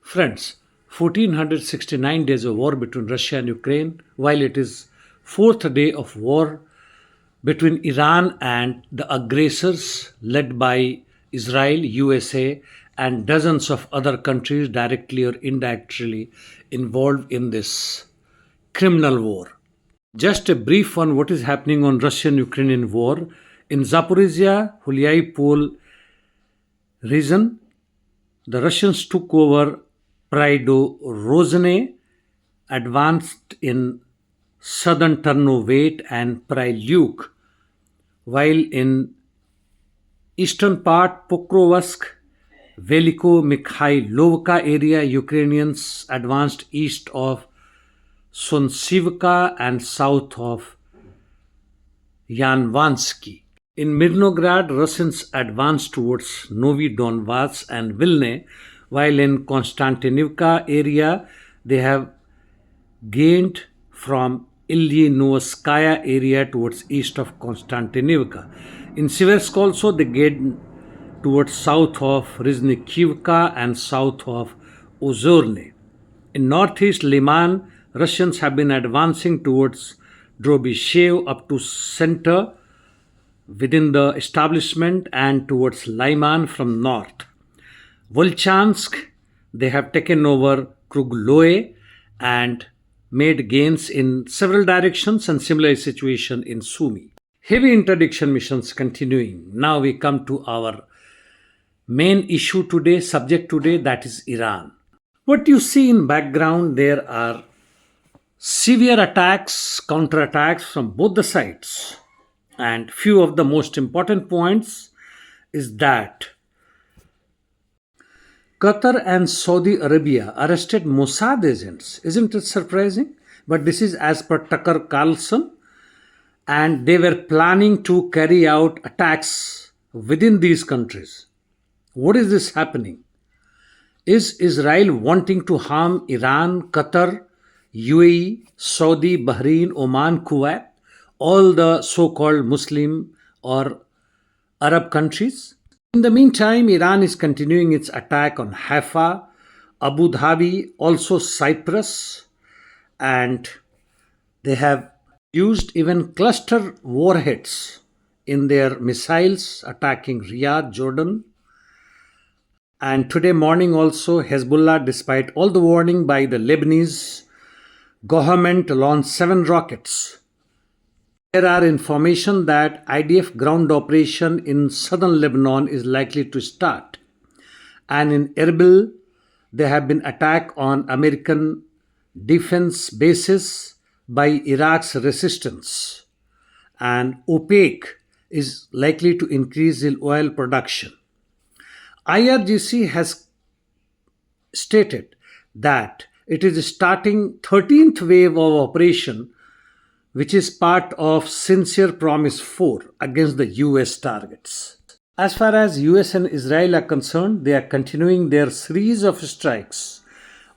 Friends, 1469 days of war between Russia and Ukraine, while it is fourth day of war between Iran and the aggressors led by Israel, USA, and dozens of other countries directly or indirectly involved in this criminal war. Just a brief on what is happening on Russian-Ukrainian war. In Zaporizhia, Huliai region, the Russians took over Prydorozhne, advanced in southern Ternovate and Prylyuk, while in eastern part Pokrovsk, Veliko-Mikhailovka area, Ukrainians advanced east of Sonsivka and south of Yanvansky. In Mirnograd, Russians advanced towards Novi Donbass and Vilna, while in Konstantinivka area they have gained from Ilyinovskaya area towards east of Konstantinivka. In Siversk also they gained towards south of Riznikivka and south of Ozorne. In northeast Liman, Russians have been advancing towards Drobyshev up to center within the establishment and towards Lyman from north. Volchansk, they have taken over Krugloe and made gains in several directions, and similar situation in Sumy. Heavy interdiction missions continuing. Now we come to our main issue today, subject today, that is Iran. What you see in background, there are severe attacks, counterattacks from both the sides. And few of the most important points is that Qatar and Saudi Arabia arrested Mossad agents. Isn't it surprising? But this is as per Tucker Carlson, and they were planning to carry out attacks within these countries. What is this happening? Is Israel wanting to harm Iran, Qatar, UAE, Saudi, Bahrain, Oman, Kuwait, all the so-called Muslim or Arab countries? In the meantime, Iran is continuing its attack on Haifa, Abu Dhabi, also Cyprus, and they have used even cluster warheads in their missiles attacking Riyadh, Jordan. And today morning also, Hezbollah, despite all the warning by the Lebanese government, launched 7 rockets. There are information that IDF ground operation in southern Lebanon is likely to start. And in Erbil, there have been attack on American defense bases by Iraq's resistance. And OPEC is likely to increase in oil production. IRGC has stated that it is starting 13th wave of operation, which is part of Sincere Promise 4 against the US targets. As far as US and Israel are concerned, they are continuing their series of strikes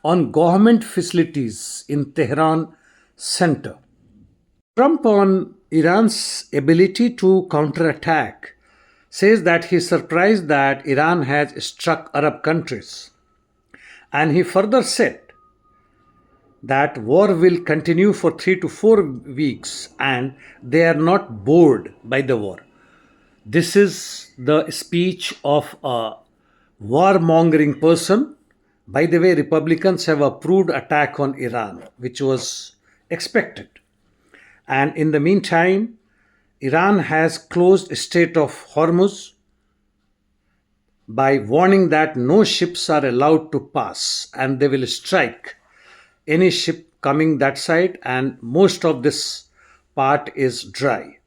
on government facilities in Tehran center. Trump, on Iran's ability to counterattack, says that he is surprised that Iran has struck Arab countries. And he further said that war will continue for 3 to 4 weeks and they are not bored by the war. This is the speech of a warmongering person. By the way, Republicans have approved attack on Iran, which was expected. And in the meantime, Iran has closed Strait of Hormuz by warning that no ships are allowed to pass and they will strike any ship coming that side, and most of this part is dry.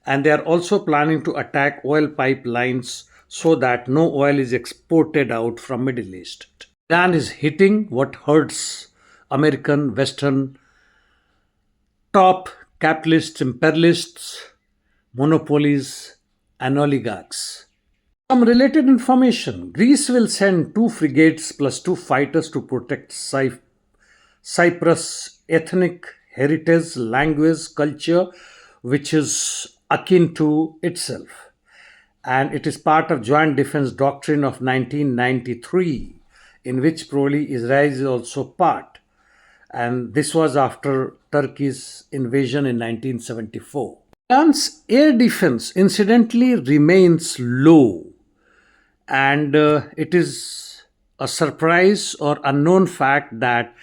And they are also planning to attack oil pipelines so that no oil is exported out from Middle East. Iran is hitting what hurts American, Western, top capitalists, imperialists, monopolies, and oligarchs. Some related information. Greece will send 2 frigates plus 2 fighters to protect Cyprus' ethnic heritage, language, culture, which is akin to itself. And it is part of Joint Defense Doctrine of 1993. in which probably Israel is also part. And this was after Turkey's invasion in 1974. Iran's air defense, incidentally, remains low, and it is a surprise or unknown fact that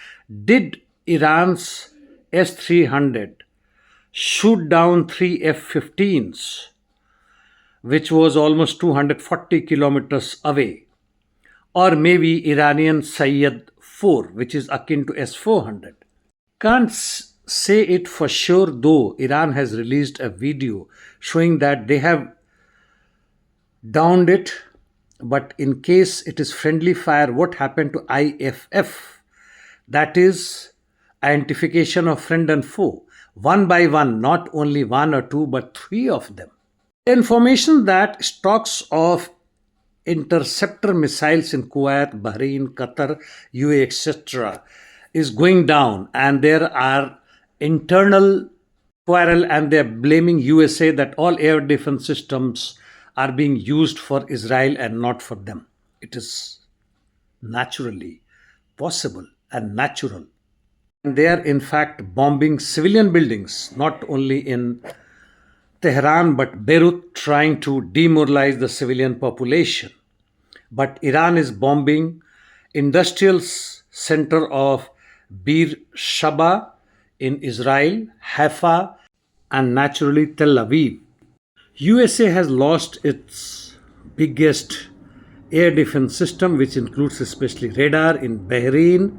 did Iran's S-300 shoot down three F-15s, which was almost 240 kilometers away, or maybe Iranian Sayyad 4, which is akin to S-400. Can't say it for sure, though Iran has released a video showing that they have downed it. But in case it is friendly fire, what happened to IFF? That is identification of friend and foe. One by one, not only one or two, but three of them. Information that stocks of interceptor missiles in Kuwait, Bahrain, Qatar, UAE, etc. is going down, and there are internal quarrel, and they're blaming USA that all air defense systems are being used for Israel and not for them. It is naturally possible and natural. And they are in fact bombing civilian buildings, not only in Tehran but Beirut, trying to demoralize the civilian population. But Iran is bombing industrial center of Bir Shaba in Israel, Haifa, and naturally Tel Aviv. USA has lost its biggest air defense system, which includes especially radar in Bahrain,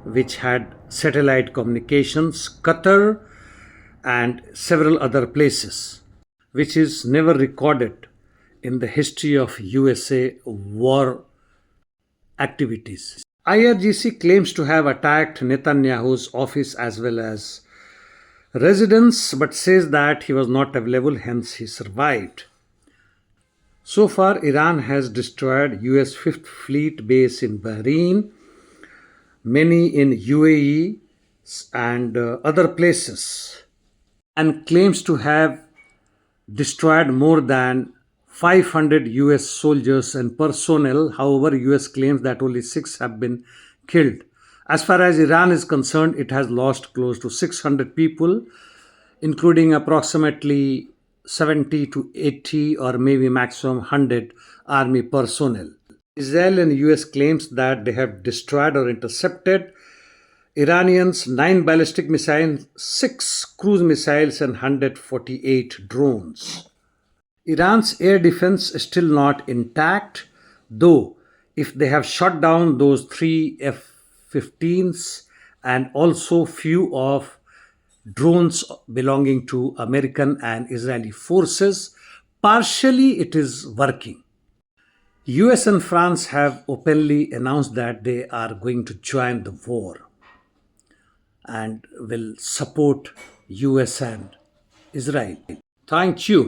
which had satellite communications, Qatar, and several other places, which is never recorded in the history of USA war activities. IRGC claims to have attacked Netanyahu's office as well as residence, but says that he was not available, hence he survived. So far, Iran has destroyed US 5th Fleet base in Bahrain, many in UAE and other places, and claims to have destroyed more than 500 US soldiers and personnel. However, US claims that only 6 have been killed. As far as Iran is concerned, it has lost close to 600 people, including approximately 70 to 80 or maybe maximum 100 army personnel. Israel and US claims that they have destroyed or intercepted Iranians 9 ballistic missiles, 6 cruise missiles and 148 drones. Iran's air defense is still not intact, though if they have shot down those 3 F-15s and also few of drones belonging to American and Israeli forces, partially it is working. US and France have openly announced that they are going to join the war and will support US and Israel. Thank you.